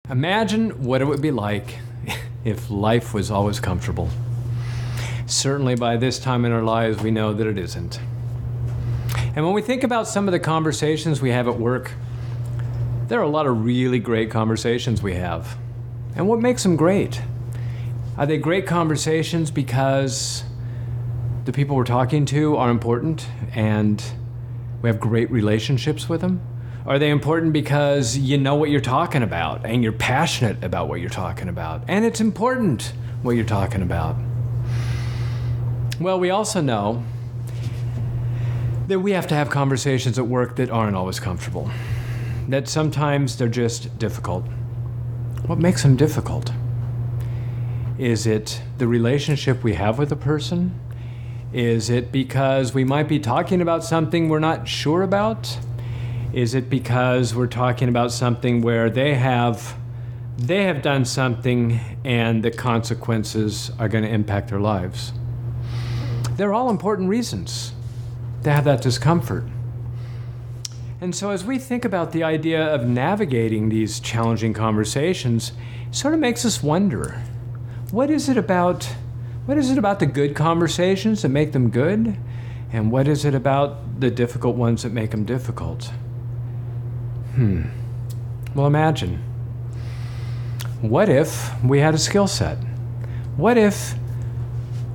Imagine what it would be like if life was always comfortable. Certainly by this time in our lives, we know that it isn't. And when we think about some of the conversations we have at work, there are a lot of really great conversations we have. And what makes them great? Are they great conversations because the people we're talking to are important and we have great relationships with them? Are they important because you know what you're talking about and you're passionate about what you're talking about and it's important what you're talking about? Well, we also know that we have to have conversations at work that aren't always comfortable, that sometimes they're just difficult. What makes them difficult? Is it the relationship we have with a person? Is it because we might be talking about something we're not sure about? Is it because we're talking about something where they have done something and the consequences are going to impact their lives? They're all important reasons to have that discomfort. And so as we think about the idea of navigating these challenging conversations, it sort of makes us wonder, what is it about the good conversations that make them good? And what is it about the difficult ones that make them difficult? Well, imagine. What if we had a skill set? What if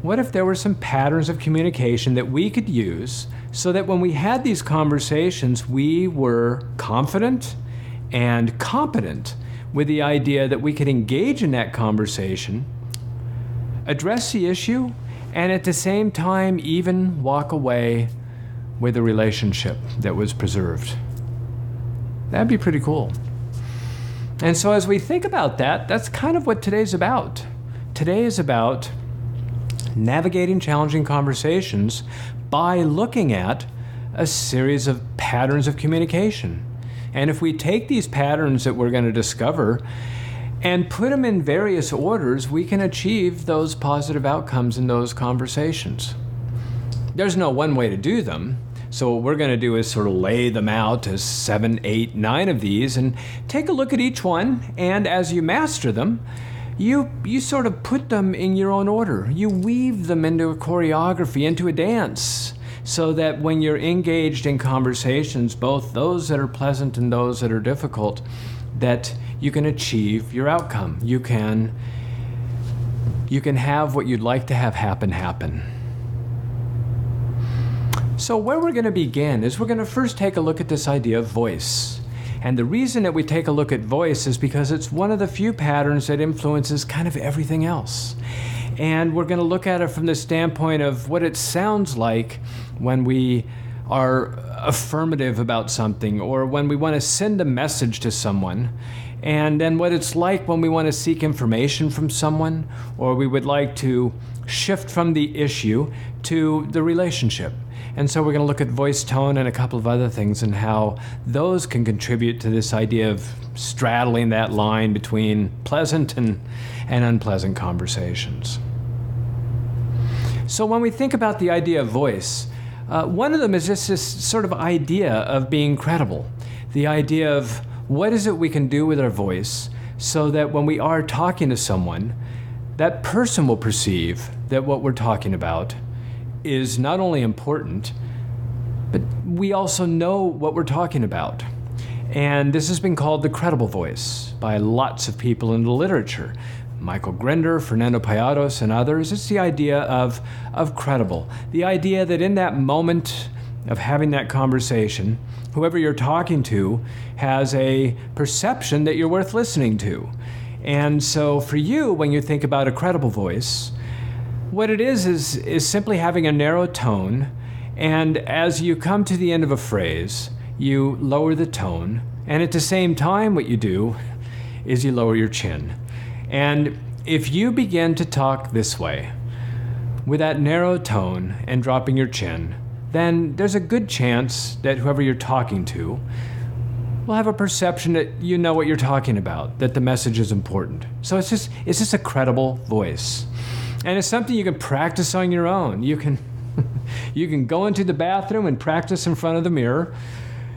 there were some patterns of communication that we could use so that when we had these conversations, we were confident and competent with the idea that we could engage in that conversation, address the issue, and at the same time even walk away with a relationship that was preserved? That'd be pretty cool. And so as we think about that, that's kind of what today's about. Today is about navigating challenging conversations by looking at a series of patterns of communication. And if we take these patterns that we're going to discover and put them in various orders, we can achieve those positive outcomes in those conversations. There's no one way to do them. So what we're going to do is sort of lay them out as 7, 8, 9 of these and take a look at each one. And as you master them, you sort of put them in your own order. You weave them into a choreography, into a dance, so that when you're engaged in conversations, both those that are pleasant and those that are difficult, that you can achieve your outcome. You can have what you'd like to have happen. So where we're going to begin is we're going to first take a look at this idea of voice. And the reason that we take a look at voice is because it's one of the few patterns that influences kind of everything else. And we're going to look at it from the standpoint of what it sounds like when we are affirmative about something or when we want to send a message to someone, and then what it's like when we want to seek information from someone or we would like to shift from the issue to the relationship. And so we're going to look at voice tone and a couple of other things and how those can contribute to this idea of straddling that line between pleasant and unpleasant conversations. So when we think about the idea of voice, one of them is just this sort of idea of being credible. The idea of what is it we can do with our voice so that when we are talking to someone, that person will perceive that what we're talking about is not only important, but we also know what we're talking about. And this has been called the credible voice by lots of people in the literature. Michael Grinder, Fernando Payados, and others. It's the idea of credible. The idea that in that moment of having that conversation, whoever you're talking to has a perception that you're worth listening to. And so for you, when you think about a credible voice, what it is simply having a narrow tone, and as you come to the end of a phrase, you lower the tone, and at the same time what you do is you lower your chin. And if you begin to talk this way, with that narrow tone and dropping your chin, then there's a good chance that whoever you're talking to will have a perception that you know what you're talking about, that the message is important. So it's just a credible voice. And it's something you can practice on your own. You can go into the bathroom and practice in front of the mirror.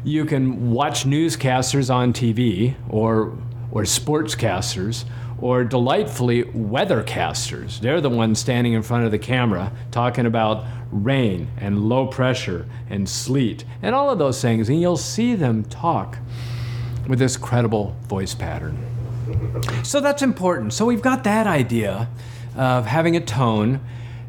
You can watch newscasters on TV or or sportscasters, or delightfully weathercasters. They're the ones standing in front of the camera talking about rain and low pressure and sleet and all of those things, and you'll see them talk with this credible voice pattern. So that's important. So we've got that idea of having a tone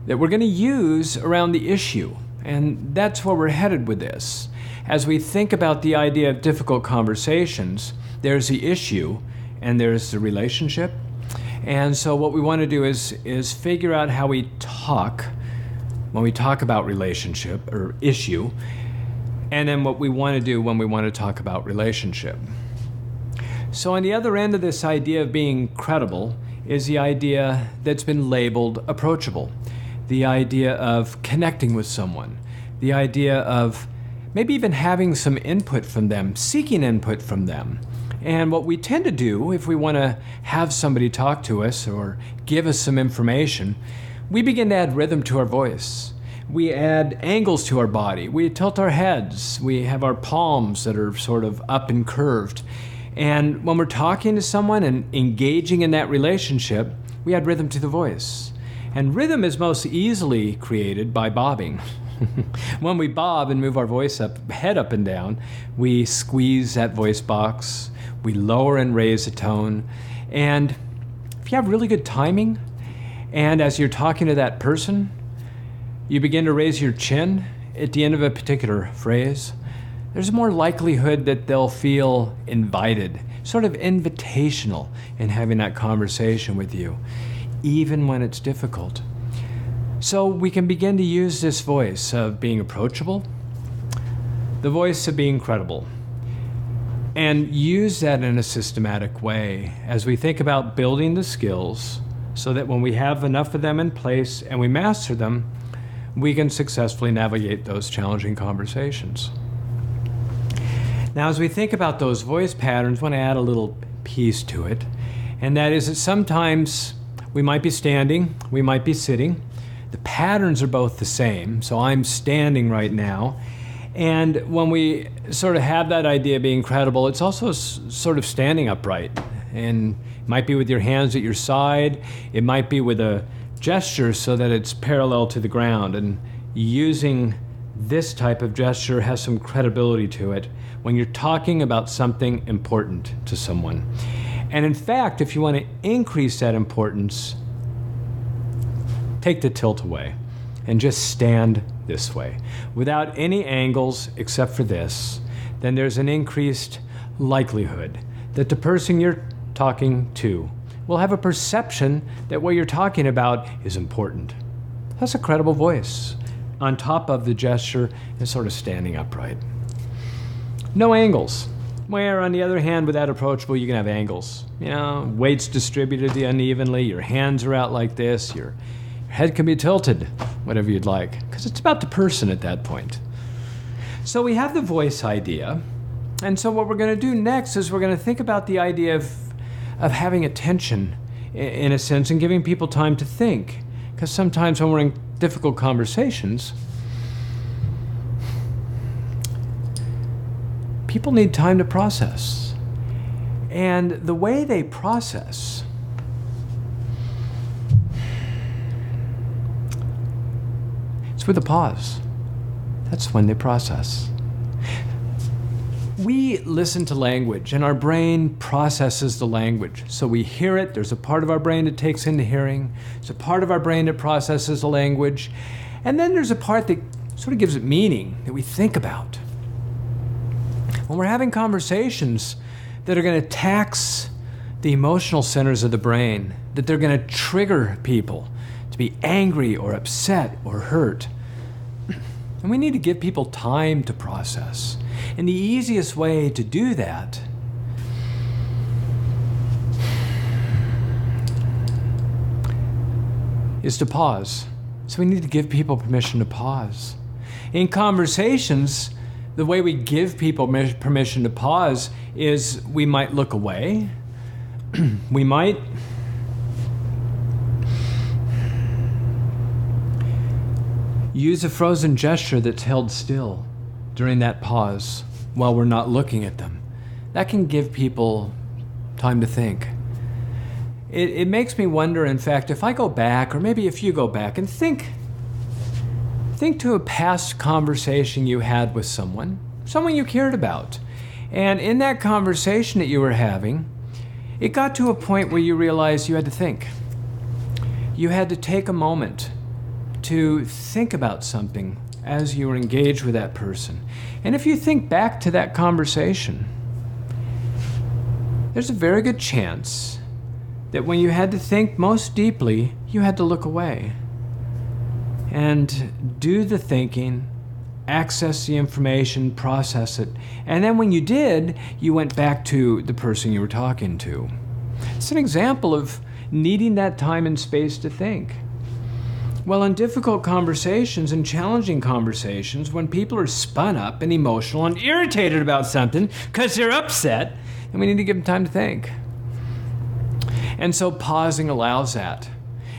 that we're going to use around the issue, and that's where we're headed with this. As we think about the idea of difficult conversations, there's the issue and there's the relationship. And so what we want to do is figure out how we talk when we talk about relationship or issue, and then what we want to do when we want to talk about relationship. So on the other end of this idea of being credible is the idea that's been labeled approachable, the idea of connecting with someone, the idea of maybe even having some input from them, seeking input from them. And what we tend to do if we want to have somebody talk to us or give us some information, we begin to add rhythm to our voice. We add angles to our body. We tilt our heads. We have our palms that are sort of up and curved. And when we're talking to someone and engaging in that relationship, we add rhythm to the voice. And rhythm is most easily created by bobbing. When we bob and move our voice up, head up and down, we squeeze that voice box, we lower and raise the tone. And if you have really good timing, and as you're talking to that person, you begin to raise your chin at the end of a particular phrase, there's more likelihood that they'll feel invited, sort of invitational in having that conversation with you, even when it's difficult. So we can begin to use this voice of being approachable, the voice of being credible, and use that in a systematic way as we think about building the skills so that when we have enough of them in place and we master them, we can successfully navigate those challenging conversations. Now, as we think about those voice patterns, I want to add a little piece to it, and that is that sometimes we might be standing, we might be sitting. The patterns are both the same, so I'm standing right now. And when we sort of have that idea of being credible, it's also sort of standing upright. And it might be with your hands at your side. It might be with a gesture so that it's parallel to the ground. And using this type of gesture has some credibility to it when you're talking about something important to someone. And in fact, if you want to increase that importance, take the tilt away and just stand this way without any angles except for this. Then there's an increased likelihood that the person you're talking to will have a perception that what you're talking about is important. That's a credible voice on top of the gesture and sort of standing upright. No angles. Where, on the other hand, with that approachable, you can have angles. You know, weight's distributed unevenly, your hands are out like this, your head can be tilted, whatever you'd like, because it's about the person at that point. So we have the voice idea, and so what we're going to do next is we're going to think about the idea of having attention, in a sense, and giving people time to think. Because sometimes when we're in difficult conversations, people need time to process. And the way they process with a pause. That's when they process. We listen to language and our brain processes the language. So we hear it, there's a part of our brain that takes in the hearing, there's a part of our brain that processes the language, and then there's a part that sort of gives it meaning, that we think about. When we're having conversations that are going to tax the emotional centers of the brain, that they're going to trigger people to be angry or upset or hurt, and we need to give people time to process. And the easiest way to do that is to pause. So we need to give people permission to pause. In conversations, the way we give people permission to pause is we might look away. We might use a frozen gesture that's held still during that pause while we're not looking at them. That can give people time to think. It makes me wonder, in fact, if I go back, or maybe if you go back and think to a past conversation you had with someone you cared about. And in that conversation that you were having, it got to a point where you realized you had to think. You had to take a moment to think about something as you were engaged with that person. And if you think back to that conversation, there's a very good chance that when you had to think most deeply, you had to look away and do the thinking, access the information, process it. And then when you did, you went back to the person you were talking to. It's an example of needing that time and space to think. Well, in difficult conversations and challenging conversations, when people are spun up and emotional and irritated about something because they're upset, then we need to give them time to think. And so pausing allows that.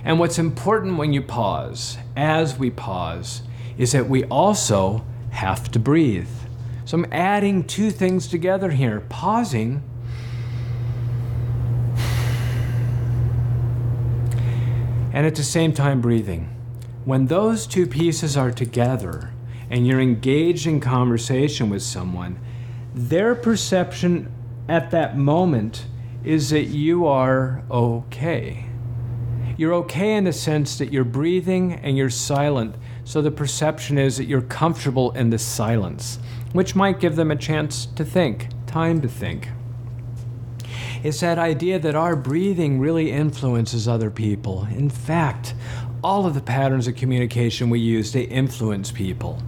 And what's important when you pause, as we pause, is that we also have to breathe. So I'm adding two things together here. Pausing and at the same time breathing. When those two pieces are together and you're engaged in conversation with someone, their perception at that moment is that you are okay. You're okay in the sense that you're breathing and you're silent, so the perception is that you're comfortable in the silence, which might give them a chance to think, time to think. It's that idea that our breathing really influences other people. In fact, all of the patterns of communication we use, they influence people.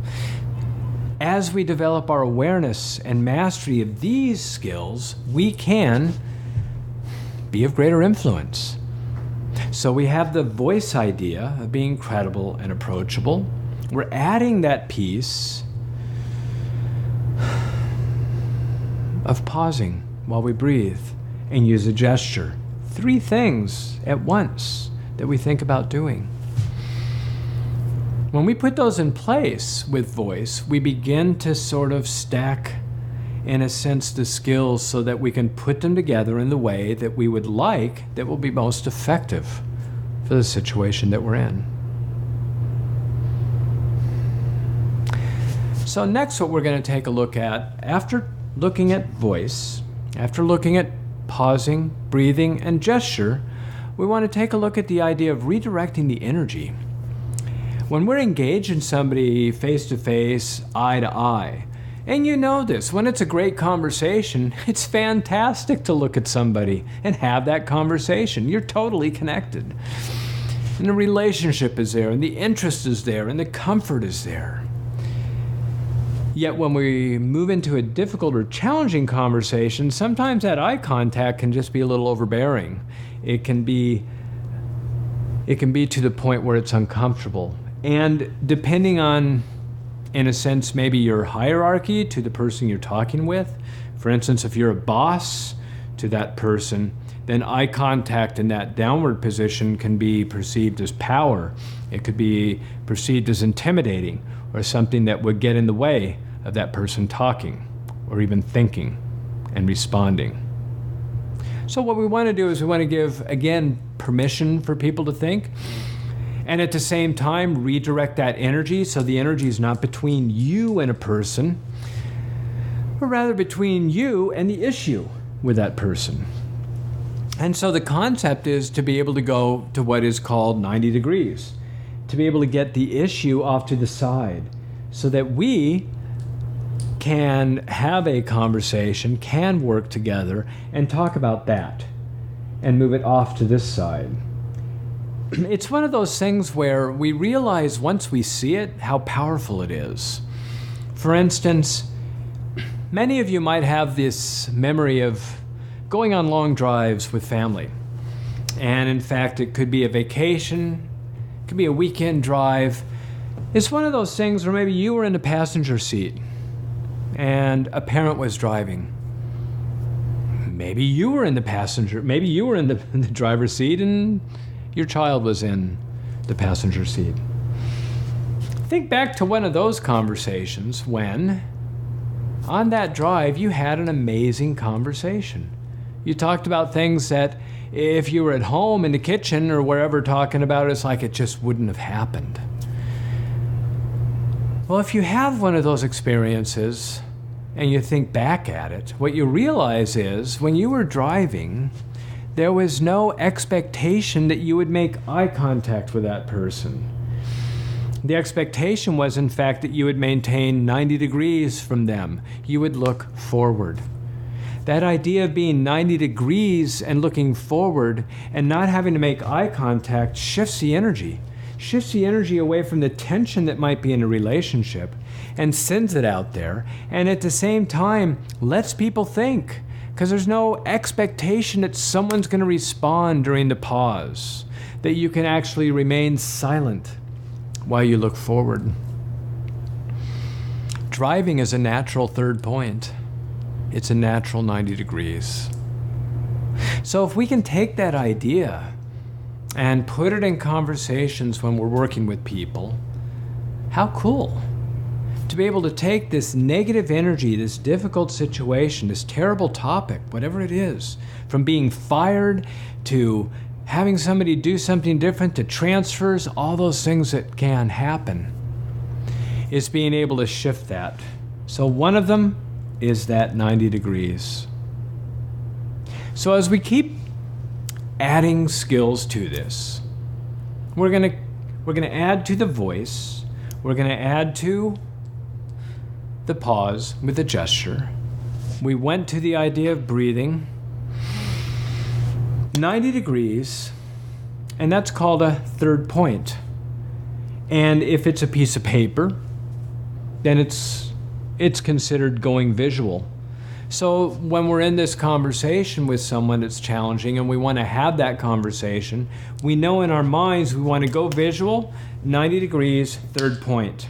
As we develop our awareness and mastery of these skills, we can be of greater influence. So we have the voice idea of being credible and approachable. We're adding that piece of pausing while we breathe and use a gesture. 3 things at once that we think about doing. When we put those in place with voice, we begin to sort of stack, in a sense, the skills so that we can put them together in the way that we would like that will be most effective for the situation that we're in. So next, what we're going to take a look at, after looking at voice, after looking at pausing, breathing, and gesture, we want to take a look at the idea of redirecting the energy. When we're engaged in somebody face-to-face, eye-to-eye, and you know this, when it's a great conversation, it's fantastic to look at somebody and have that conversation. You're totally connected. And the relationship is there, and the interest is there, and the comfort is there. Yet when we move into a difficult or challenging conversation, sometimes that eye contact can just be a little overbearing. It can be to the point where it's uncomfortable. And depending on, in a sense, maybe your hierarchy to the person you're talking with, for instance, if you're a boss to that person, then eye contact in that downward position can be perceived as power. It could be perceived as intimidating or something that would get in the way of that person talking or even thinking and responding. So what we want to do is we want to give, again, permission for people to think, and at the same time redirect that energy so the energy is not between you and a person, but rather between you and the issue with that person. And so the concept is to be able to go to what is called 90 degrees, to be able to get the issue off to the side so that we can have a conversation, can work together and talk about that and move it off to this side. It's one of those things where we realize once we see it how powerful it is. For instance, many of you might have this memory of going on long drives with family. And in fact, it could be a vacation, it could be a weekend drive. It's one of those things where maybe you were in the passenger seat and a parent was driving. Maybe you were in the driver's seat and your child was in the passenger seat. Think back to one of those conversations when, on that drive, you had an amazing conversation. You talked about things that if you were at home in the kitchen or wherever talking about it, it's like it just wouldn't have happened. Well, if you have one of those experiences and you think back at it, what you realize is when you were driving, there was no expectation that you would make eye contact with that person. The expectation was, in fact, that you would maintain 90 degrees from them. You would look forward. That idea of being 90 degrees and looking forward and not having to make eye contact shifts the energy away from the tension that might be in a relationship and sends it out there, and at the same time lets people think, because there's no expectation that someone's going to respond during the pause, that you can actually remain silent while you look forward. Driving is a natural third point. It's a natural 90 degrees. So if we can take that idea and put it in conversations when we're working with people, how cool to be able to take this negative energy, this difficult situation, this terrible topic, whatever it is, from being fired to having somebody do something different to transfers, all those things that can happen, is being able to shift that. So one of them is that 90 degrees. So as we keep adding skills to this, we're gonna add to the voice, we're gonna add to the pause with the gesture. We went to the idea of breathing. 90 degrees, and that's called a third point. And if it's a piece of paper, then it's considered going visual. So when we're in this conversation with someone that's challenging and we want to have that conversation, we know in our minds we want to go visual, 90 degrees, third point.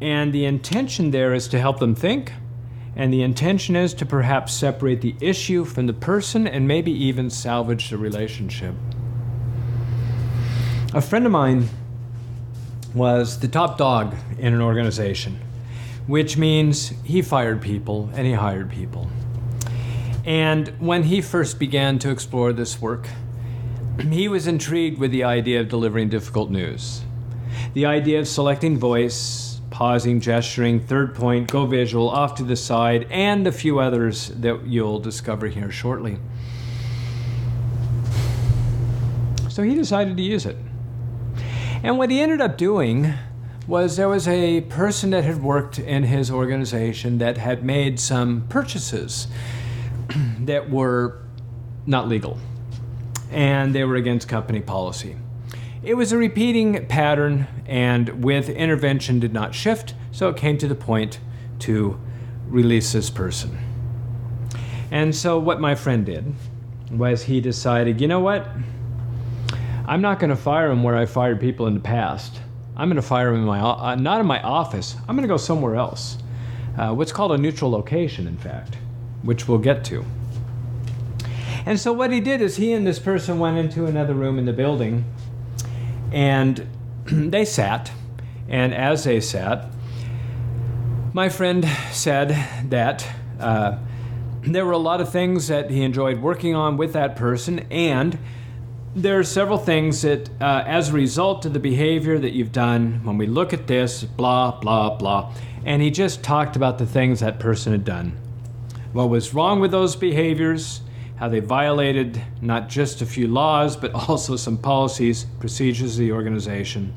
And the intention there is to help them think, and the intention is to perhaps separate the issue from the person and maybe even salvage the relationship. A friend of mine was the top dog in an organization, which means he fired people and he hired people. And when he first began to explore this work, he was intrigued with the idea of delivering difficult news. The idea of selecting voice, pausing, gesturing, third point, go visual, off to the side, and a few others that you'll discover here shortly. So he decided to use it. And what he ended up doing was there was a person that had worked in his organization that had made some purchases that were not legal, and they were against company policy. It was a repeating pattern, and with intervention did not shift, so it came to the point to release this person. And so what my friend did was he decided, you know what? I'm not going to fire him where I fired people in the past. I'm going to fire him in not in my office. I'm going to go somewhere else. What's called a neutral location, in fact, which we'll get to. And so what he did is he and this person went into another room in the building, and they sat. And as they sat, my friend said that there were a lot of things that he enjoyed working on with that person, and there are several things that, as a result of the behavior that you've done, when we look at this, blah, blah, blah. And he just talked about the things that person had done. What was wrong with those behaviors, how they violated not just a few laws, but also some policies, procedures of the organization.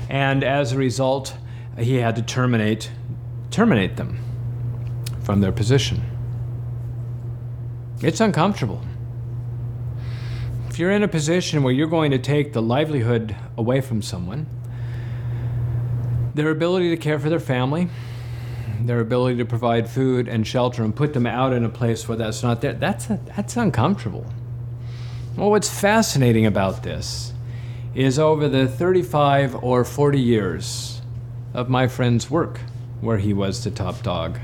And as a result, he had to terminate them from their position. It's uncomfortable. If you're in a position where you're going to take the livelihood away from someone, their ability to care for their family, their ability to provide food and shelter and put them out in a place where that's not there, that's uncomfortable. Well, what's fascinating about this is over the 35 or 40 years of my friend's work, where he was the top dog,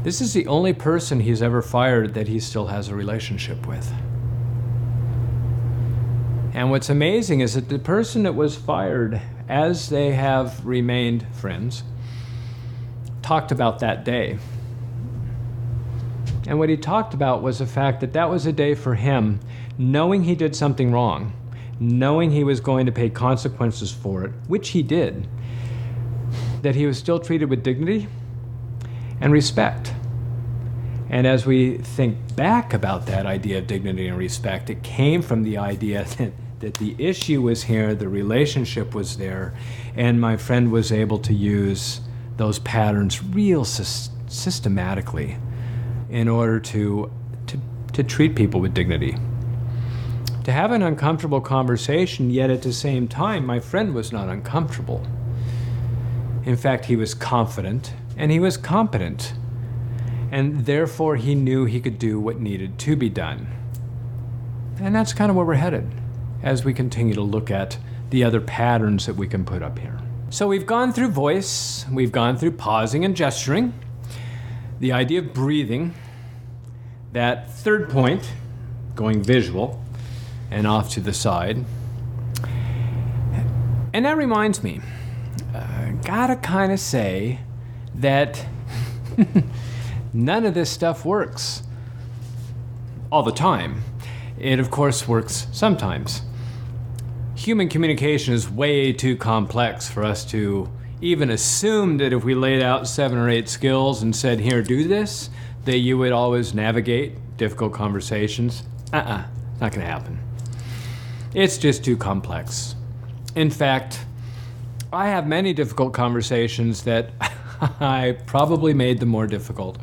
this is the only person he's ever fired that he still has a relationship with. And what's amazing is that the person that was fired, as they have remained friends, talked about that day. And what he talked about was the fact that that was a day for him, knowing he did something wrong, knowing he was going to pay consequences for it, which he did, that he was still treated with dignity and respect. And as we think back about that idea of dignity and respect, it came from the idea that the issue was here, the relationship was there, and my friend was able to use those patterns real systematically in order to treat people with dignity. To have an uncomfortable conversation, yet at the same time, my friend was not uncomfortable. In fact, he was confident and he was competent, and therefore he knew he could do what needed to be done. And that's kind of where we're headed as we continue to look at the other patterns that we can put up here. So we've gone through voice, we've gone through pausing and gesturing, the idea of breathing, that third point, going visual and off to the side. And that reminds me, gotta kind of say that none of this stuff works all the time. It, of course, works sometimes. Human communication is way too complex for us to even assume that if we laid out 7 or 8 skills and said, here, do this, that you would always navigate difficult conversations. Not gonna happen. It's just too complex. In fact, I have many difficult conversations that I probably made them more difficult.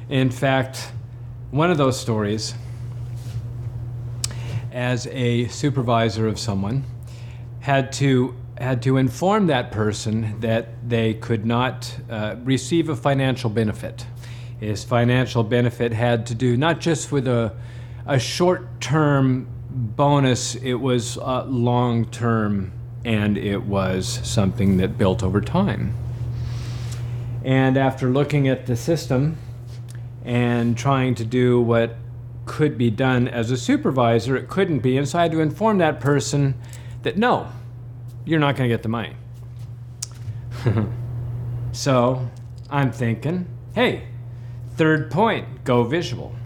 In fact, one of those stories, as a supervisor of someone, had to inform that person that they could not receive a financial benefit. His financial benefit had to do not just with a short-term bonus, it was long-term, and it was something that built over time. And after looking at the system and trying to do what could be done as a supervisor, it couldn't be, and so I had to inform that person that no, you're not going to get the money. So I'm thinking, hey, third point, go visual.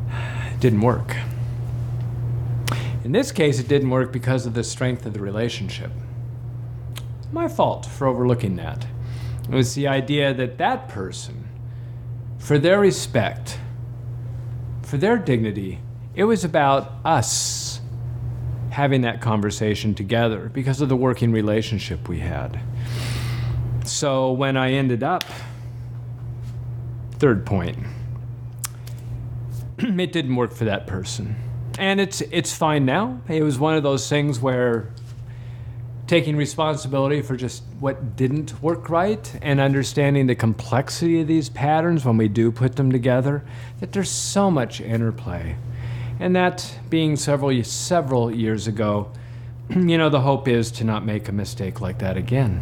It didn't work. In this case, it didn't work because of the strength of the relationship. My fault for overlooking that. It was the idea that that person, for their respect, for their dignity, it was about us having that conversation together because of the working relationship we had. So when I ended up, third point, it didn't work for that person. And it's fine now. It was one of those things where taking responsibility for just what didn't work right and understanding the complexity of these patterns when we do put them together, that there's so much interplay. And that being several years ago, the hope is to not make a mistake like that again.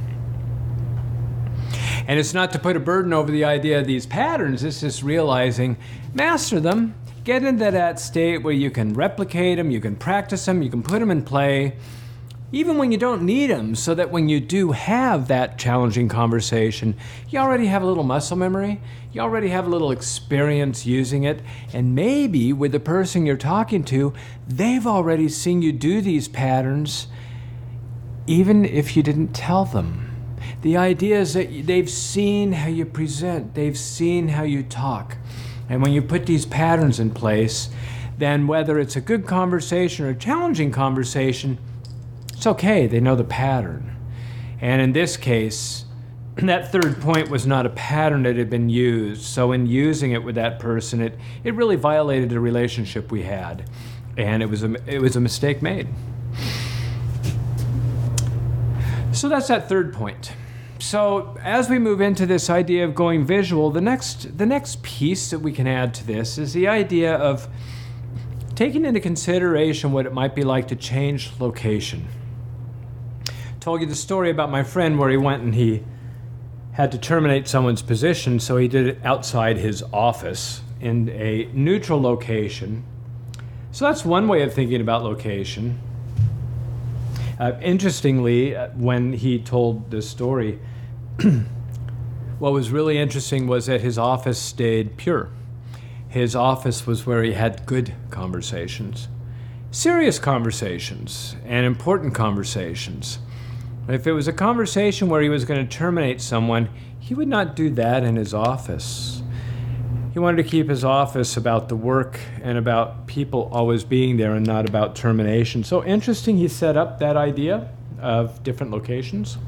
And it's not to put a burden over the idea of these patterns, it's just realizing, master them, get into that state where you can replicate them, you can practice them, you can put them in play, even when you don't need them, so that when you do have that challenging conversation, you already have a little muscle memory, you already have a little experience using it, and maybe with the person you're talking to, they've already seen you do these patterns, even if you didn't tell them. The idea is that they've seen how you present, they've seen how you talk. And when you put these patterns in place, then whether it's a good conversation or a challenging conversation, it's okay, they know the pattern. And in this case, that third point was not a pattern that had been used. So in using it with that person, it really violated the relationship we had. And it was a mistake made. So that's that third point. So as we move into this idea of going visual, the next piece that we can add to this is the idea of taking into consideration what it might be like to change location. Told you the story about my friend where he went and he had to terminate someone's position, so he did it outside his office in a neutral location. So that's one way of thinking about location. Interestingly, when he told this story, what was really interesting was that his office stayed pure. His office was where he had good conversations, serious conversations, and important conversations. If it was a conversation where he was going to terminate someone, he would not do that in his office. He wanted to keep his office about the work and about people always being there and not about termination. So interesting, he set up that idea of different locations.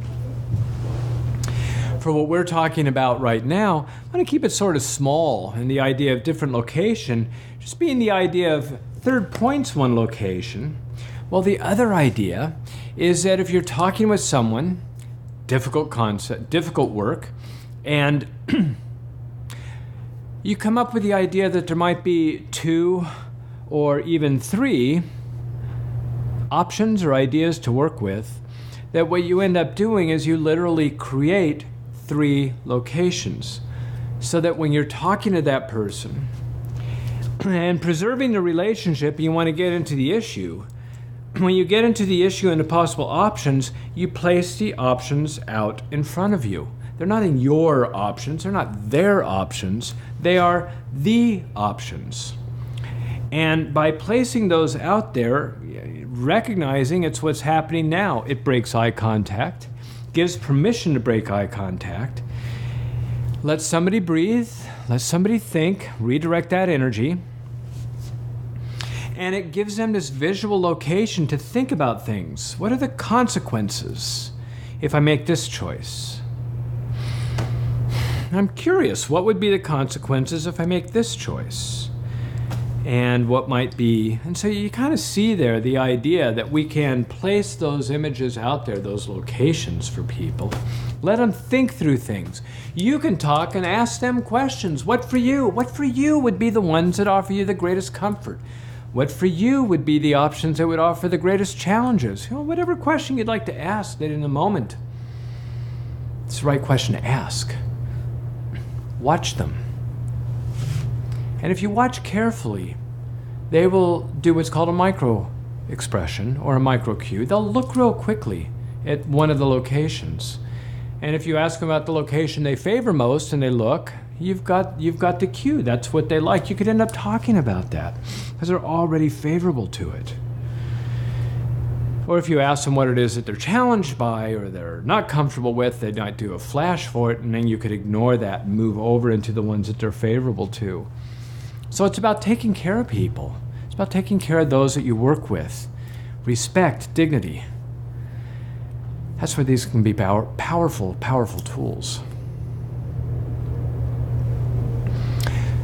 For what we're talking about right now, I'm going to keep it sort of small, and the idea of different location just being the idea of third point's one location. Well, the other idea is that if you're talking with someone, difficult concept, difficult work, and you come up with the idea that there might be 2 or even 3 options or ideas to work with, that what you end up doing is you literally create 3 locations, so that when you're talking to that person and preserving the relationship, you want to get into the issue. When you get into the issue and the possible options, you place the options out in front of you. They're not in your options, they're not their options, they are the options. And by placing those out there, recognizing it's what's happening now, it breaks eye contact, gives permission to break eye contact, let somebody breathe, let somebody think, redirect that energy, and it gives them this visual location to think about things. What are the consequences if I make this choice? I'm curious, what would be the consequences if I make this choice? And what might be, and so you kind of see there the idea that we can place those images out there, those locations for people. Let them think through things. You can talk and ask them questions. What for you? What for you would be the ones that offer you the greatest comfort? What for you would be the options that would offer the greatest challenges? You know, whatever question you'd like to ask that in a moment, it's the right question to ask. Watch them. And if you watch carefully, they will do what's called a micro expression or a micro cue. They'll look real quickly at one of the locations. And if you ask them about the location they favor most and they look, you've got the cue. That's what they like. You could end up talking about that because they're already favorable to it. Or if you ask them what it is that they're challenged by or they're not comfortable with, they might do a flash for it, and then you could ignore that and move over into the ones that they're favorable to. So it's about taking care of people. It's about taking care of those that you work with. Respect, dignity. That's where these can be powerful tools.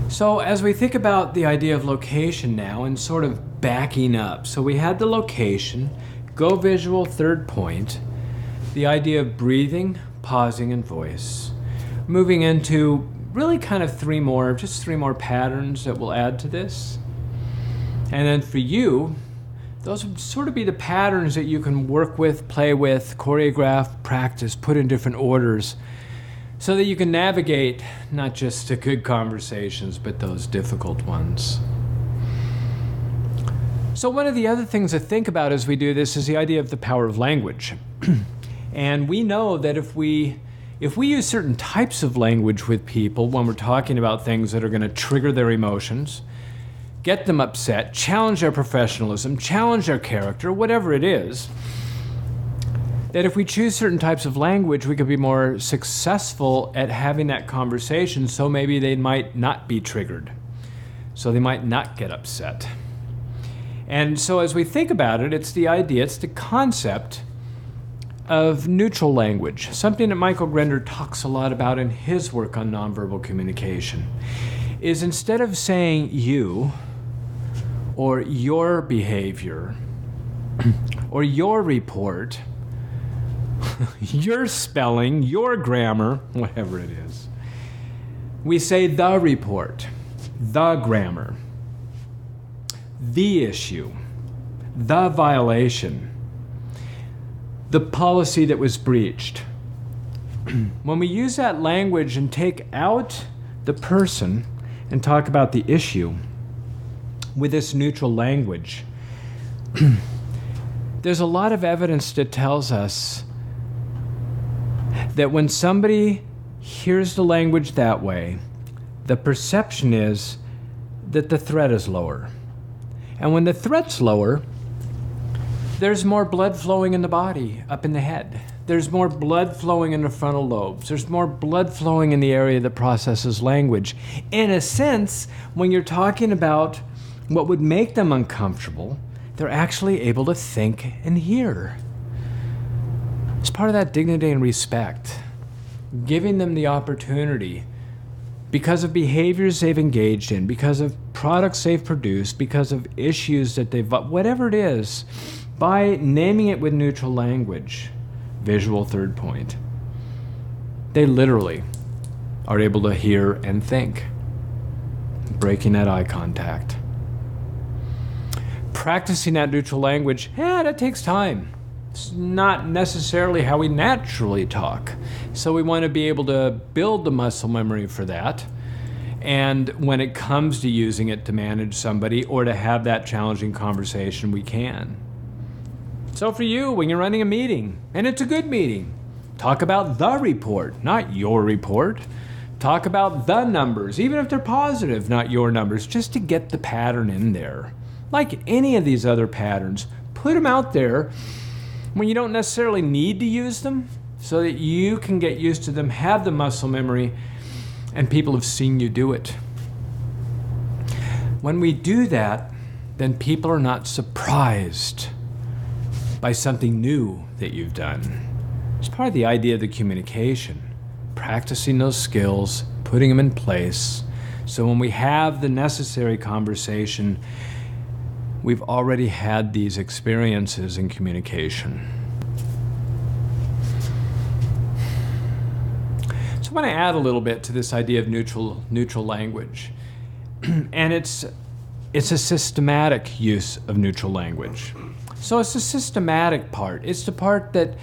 So as we think about the idea of location now and sort of backing up. So we had the location, go visual, third point, the idea of breathing, pausing, and voice. Moving into really kind of 3 more patterns that we'll add to this. And then for you, those would sort of be the patterns that you can work with, play with, choreograph, practice, put in different orders, so that you can navigate not just the good conversations, but those difficult ones. So one of the other things to think about as we do this is the idea of the power of language. And we know that if we use certain types of language with people when we're talking about things that are going to trigger their emotions, get them upset, challenge their professionalism, challenge their character, whatever it is, that if we choose certain types of language, we could be more successful at having that conversation, so maybe they might not be triggered. So they might not get upset. And so as we think about it, it's the concept of neutral language, something that Michael Grender talks a lot about in his work on nonverbal communication, is instead of saying you, or your behavior, or your report, your spelling, your grammar, whatever it is, we say the report, the grammar, the issue, the violation, the policy that was breached. When we use that language and take out the person and talk about the issue with this neutral language, there's a lot of evidence that tells us that when somebody hears the language that way, the perception is that the threat is lower. And when the threat's lower, there's more blood flowing in the body, up in the head. There's more blood flowing in the frontal lobes. There's more blood flowing in the area that processes language. In a sense, when you're talking about what would make them uncomfortable, they're actually able to think and hear. It's part of that dignity and respect, giving them the opportunity because of behaviors they've engaged in, because of products they've produced, because of issues that they've, whatever it is, by naming it with neutral language, visual third point, they literally are able to hear and think, breaking that eye contact. Practicing that neutral language, that takes time. It's not necessarily how we naturally talk. So we want to be able to build the muscle memory for that. And when it comes to using it to manage somebody or to have that challenging conversation, we can. So for you, when you're running a meeting, and it's a good meeting, talk about the report, not your report. Talk about the numbers, even if they're positive, not your numbers, just to get the pattern in there. Like any of these other patterns, put them out there when you don't necessarily need to use them so that you can get used to them, have the muscle memory, and people have seen you do it. When we do that, then people are not surprised by something new that you've done. It's part of the idea of the communication, practicing those skills, putting them in place, so when we have the necessary conversation, we've already had these experiences in communication. So I want to add a little bit to this idea of neutral language. And it's a systematic use of neutral language. So it's the systematic part. It's the part that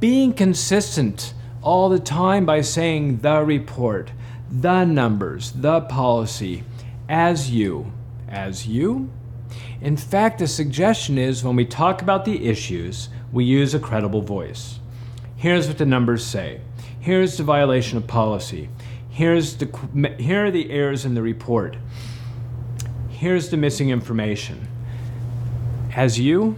being consistent all the time by saying the report, the numbers, the policy, as you. In fact, the suggestion is when we talk about the issues, we use a credible voice. Here's what the numbers say. Here's the violation of policy. Here are the errors in the report. Here's the missing information. As you,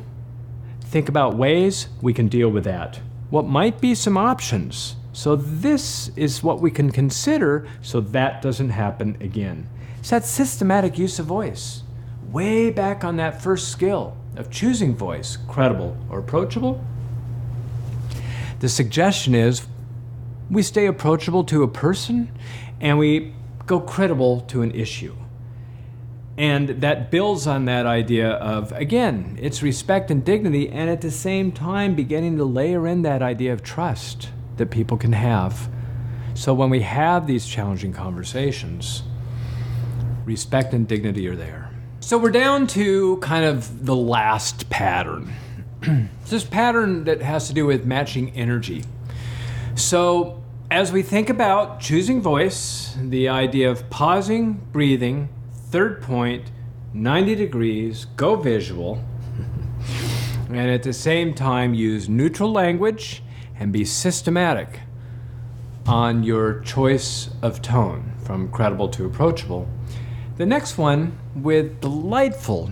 think about ways we can deal with that. What might be some options? So this is what we can consider so that doesn't happen again. It's that systematic use of voice. Way back on that first skill of choosing voice, credible or approachable. The suggestion is we stay approachable to a person and we go credible to an issue. And that builds on that idea of, again, it's respect and dignity, and at the same time beginning to layer in that idea of trust that people can have. So when we have these challenging conversations, respect and dignity are there. So we're down to kind of the last pattern. It's this pattern that has to do with matching energy. So as we think about choosing voice, the idea of pausing, breathing, third point, 90 degrees, go visual, and at the same time use neutral language and be systematic on your choice of tone from credible to approachable. The next one with delightful,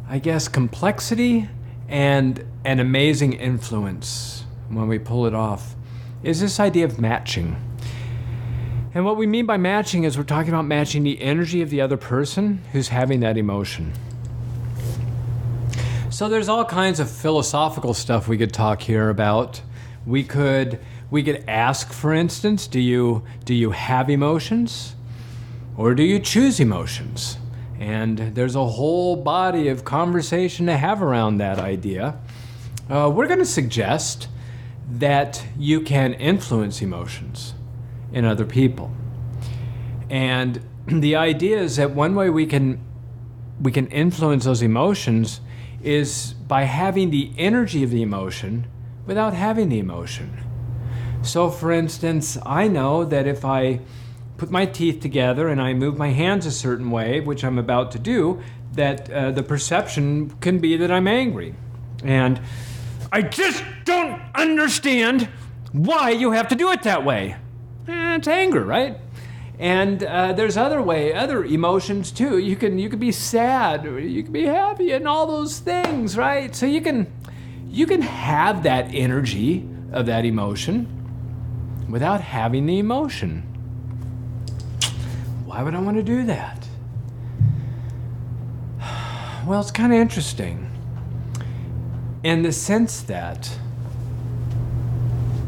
I guess, complexity and an amazing influence when we pull it off is this idea of matching. And what we mean by matching is we're talking about matching the energy of the other person who's having that emotion. So there's all kinds of philosophical stuff we could talk here about. We could ask, for instance, do you have emotions? Or do you choose emotions? And there's a whole body of conversation to have around that idea. We're going to suggest that you can influence emotions in other people. And the idea is that one way we can influence those emotions is by having the energy of the emotion without having the emotion. So for instance, I know that if I put my teeth together and I move my hands a certain way, which I'm about to do, that the perception can be that I'm angry. And I just don't understand why you have to do it that way. It's anger, right? And there's other emotions too. You can be sad, or you can be happy, and all those things, right? So you can have that energy of that emotion without having the emotion. Why would I want to do that? Well, it's kind of interesting in the sense that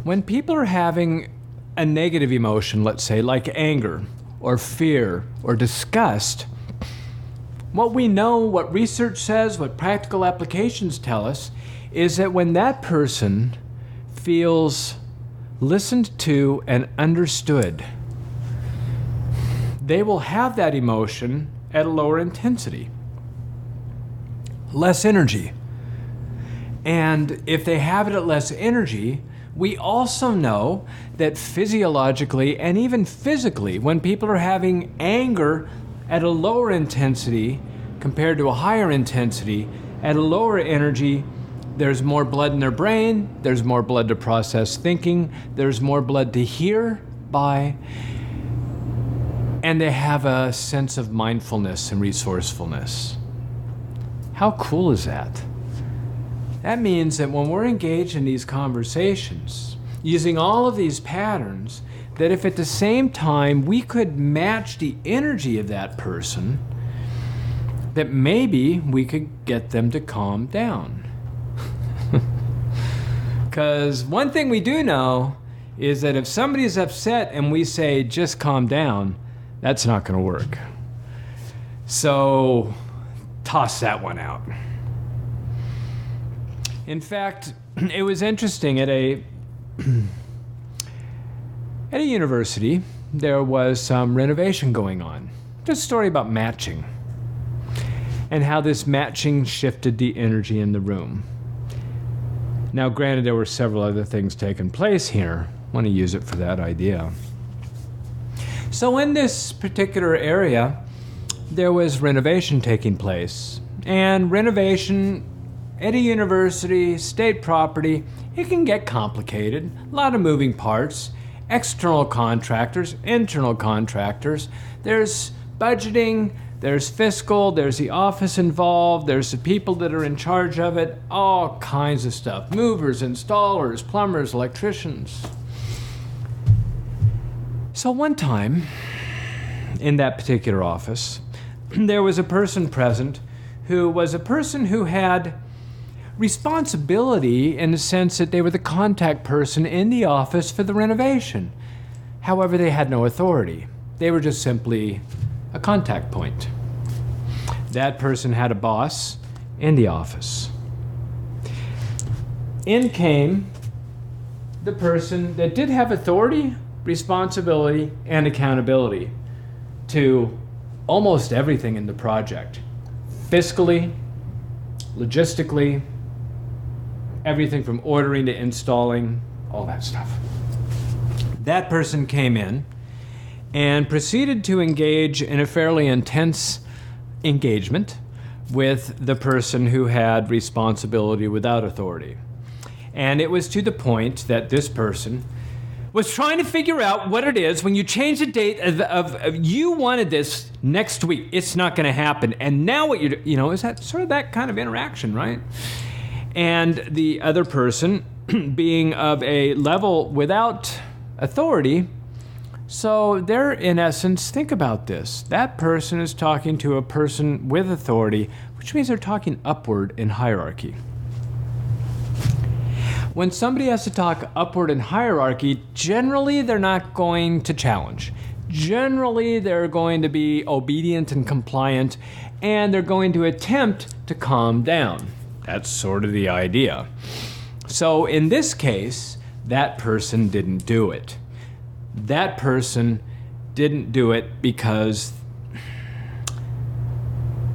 when people are having a negative emotion, let's say, like anger or fear or disgust, what we know, what research says, what practical applications tell us, is that when that person feels listened to and understood, they will have that emotion at a lower intensity, less energy. And if they have it at less energy, we also know that physiologically and even physically, when people are having anger at a lower intensity compared to a higher intensity, at a lower energy, there's more blood in their brain, there's more blood to process thinking, there's more blood to hear by, and they have a sense of mindfulness and resourcefulness. How cool is that? That means that when we're engaged in these conversations, using all of these patterns, that if at the same time we could match the energy of that person, that maybe we could get them to calm down. Because one thing we do know is that if somebody's upset and we say, just calm down, that's not going to work. So toss that one out. In fact, it was interesting at a university, there was some renovation going on. Just a story about matching and how this matching shifted the energy in the room. Now, granted, there were several other things taking place here. I want to use it for that idea. So in this particular area, there was renovation taking place. And renovation at a university, state property, it can get complicated. A lot of moving parts, external contractors, internal contractors. There's budgeting, there's fiscal, there's the office involved, there's the people that are in charge of it, all kinds of stuff. Movers, installers, plumbers, electricians. So one time, in that particular office, there was a person present who was a person who had responsibility in the sense that they were the contact person in the office for the renovation. However, they had no authority. They were just simply a contact point. That person had a boss in the office. In came the person that did have authority, responsibility, and accountability to almost everything in the project. Fiscally, logistically, everything from ordering to installing, all that stuff. That person came in and proceeded to engage in a fairly intense engagement with the person who had responsibility without authority. And it was to the point that this person was trying to figure out what it is when you change the date of you wanted this next week. It's not going to happen. And now what is that sort of that kind of interaction, right? And the other person being of a level without authority. So they're, in essence, think about this. That person is talking to a person with authority, which means they're talking upward in hierarchy. When somebody has to talk upward in hierarchy, generally they're not going to challenge. Generally, they're going to be obedient and compliant, and they're going to attempt to calm down. That's sort of the idea. So in this case, that person didn't do it. That person didn't do it because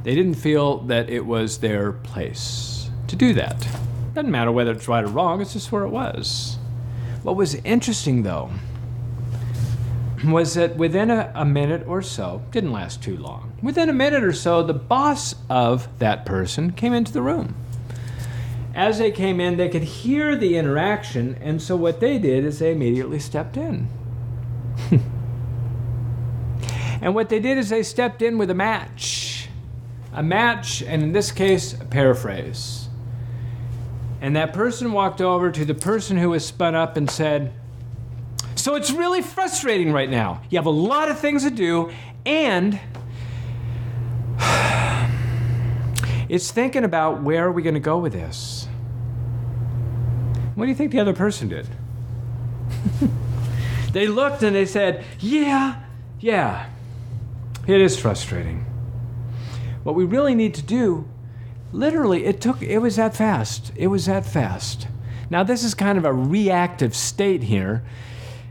they didn't feel that it was their place to do that. Doesn't matter whether it's right or wrong, it's just where it was. What was interesting, though, was that within a minute or so, didn't last too long, within a minute or so, the boss of that person came into the room. as they came in, they could hear the interaction, and so what they did is they immediately stepped in. And what they did is they stepped in with a match. A match, and in this case, a paraphrase. And that person walked over to the person who was spun up and said, "So it's really frustrating right now. You have a lot of things to do, and it's thinking about where are we going to go with this." What do you think the other person did? They looked and they said, yeah, it is frustrating. What we really need to do, literally, it was that fast. It was that fast. Now, this is kind of a reactive state here.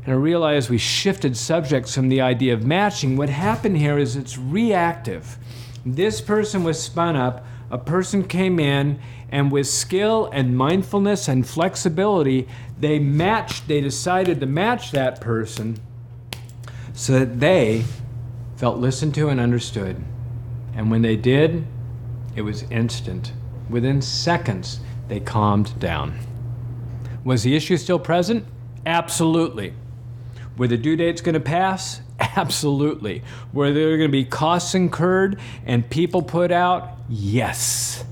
And I realize we shifted subjects from the idea of matching. What happened here is it's reactive. This person was spun up, a person came in, and with skill and mindfulness and flexibility, they decided to match that person so that they felt listened to and understood. And when they did, it was instant. Within seconds, they calmed down. Was the issue still present? Absolutely. Were the due dates going to pass? Absolutely. Were there going to be costs incurred and people put out? Yes.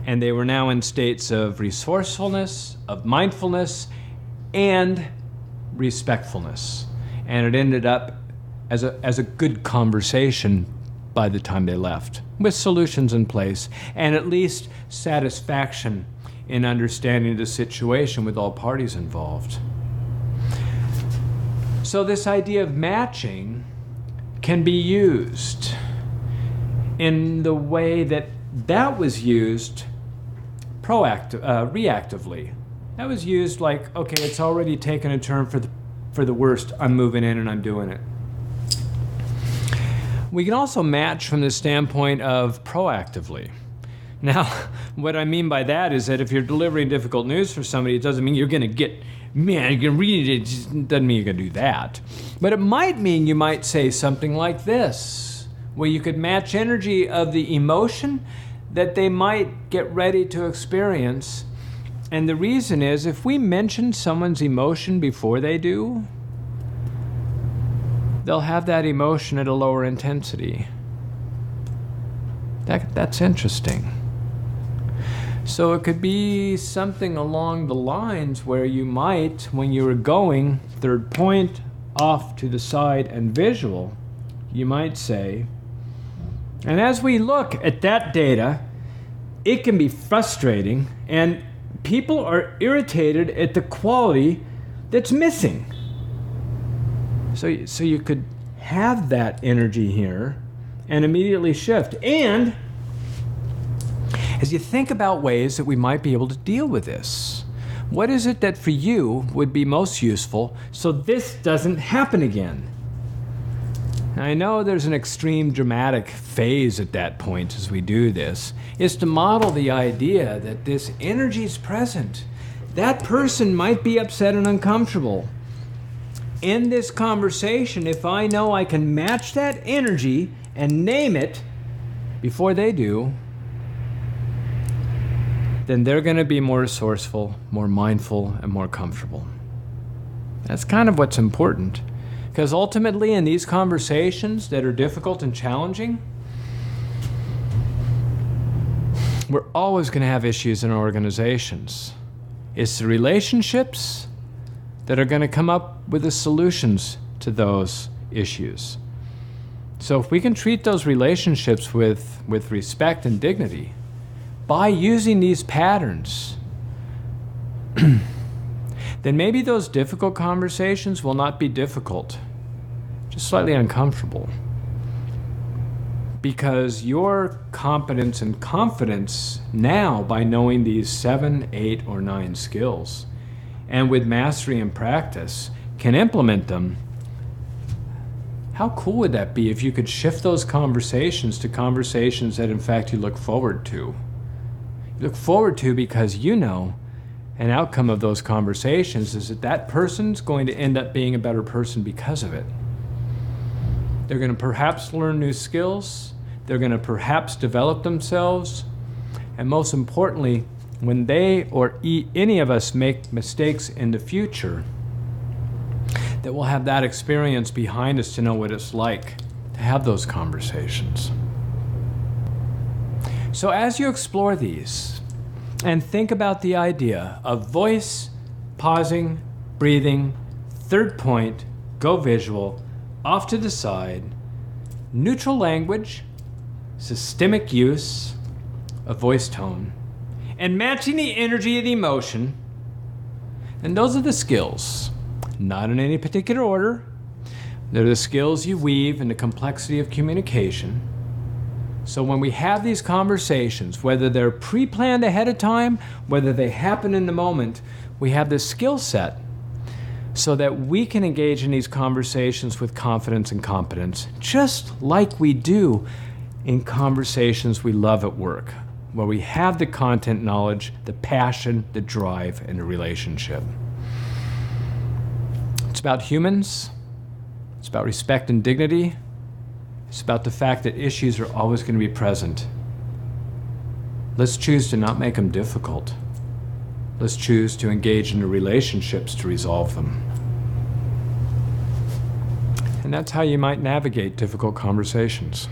And they were now in states of resourcefulness, of mindfulness, and respectfulness. And it ended up as a good conversation by the time they left, with solutions in place, and at least satisfaction in understanding the situation with all parties involved. So this idea of matching can be used in the way that was used reactively. That was used like, okay, it's already taken a turn for the worst. I'm moving in and I'm doing it. We can also match from the standpoint of proactively. Now, what I mean by that is that if you're delivering difficult news for somebody, it doesn't mean you're going to get, man, you can read it. It just doesn't mean you're going to do that. But it might mean you might say something like this, where you could match energy of the emotion that they might get ready to experience. And the reason is, if we mention someone's emotion before they do, they'll have that emotion at a lower intensity. That's interesting. So it could be something along the lines where you might, when you were going, third point, off to the side and visual, you might say, and as we look at that data, it can be frustrating and people are irritated at the quality that's missing. So you could have that energy here and immediately shift. And as you think about ways that we might be able to deal with this, what is it that for you would be most useful so this doesn't happen again? I know there's an extreme dramatic phase at that point as we do this, is to model the idea that this energy is present. That person might be upset and uncomfortable. In this conversation, if I know I can match that energy and name it before they do, then they're going to be more resourceful, more mindful, and more comfortable. That's kind of what's important. Because ultimately in these conversations that are difficult and challenging, we're always going to have issues in our organizations. It's the relationships that are going to come up with the solutions to those issues. So if we can treat those relationships with respect and dignity by using these patterns, then maybe those difficult conversations will not be difficult, just slightly uncomfortable. Because your competence and confidence now, by knowing these 7, 8, or 9 skills, and with mastery and practice, can implement them. How cool would that be if you could shift those conversations to conversations that in fact you look forward to? You look forward to because you know an outcome of those conversations is that that person's going to end up being a better person because of it. They're going to perhaps learn new skills. They're going to perhaps develop themselves. And most importantly, when they or any of us make mistakes in the future, that we'll have that experience behind us to know what it's like to have those conversations. So as you explore these and think about the idea of voice, pausing, breathing, third point, go visual, off to the side, neutral language, systemic use of voice tone, and matching the energy of the emotion. And those are the skills, not in any particular order. They're the skills you weave in the complexity of communication. So when we have these conversations, whether they're pre-planned ahead of time, whether they happen in the moment, we have this skill set so that we can engage in these conversations with confidence and competence, just like we do in conversations we love at work, where we have the content knowledge, the passion, the drive, and the relationship. It's about humans. It's about respect and dignity. It's about the fact that issues are always going to be present. Let's choose to not make them difficult. Let's choose to engage in the relationships to resolve them. And that's how you might navigate difficult conversations.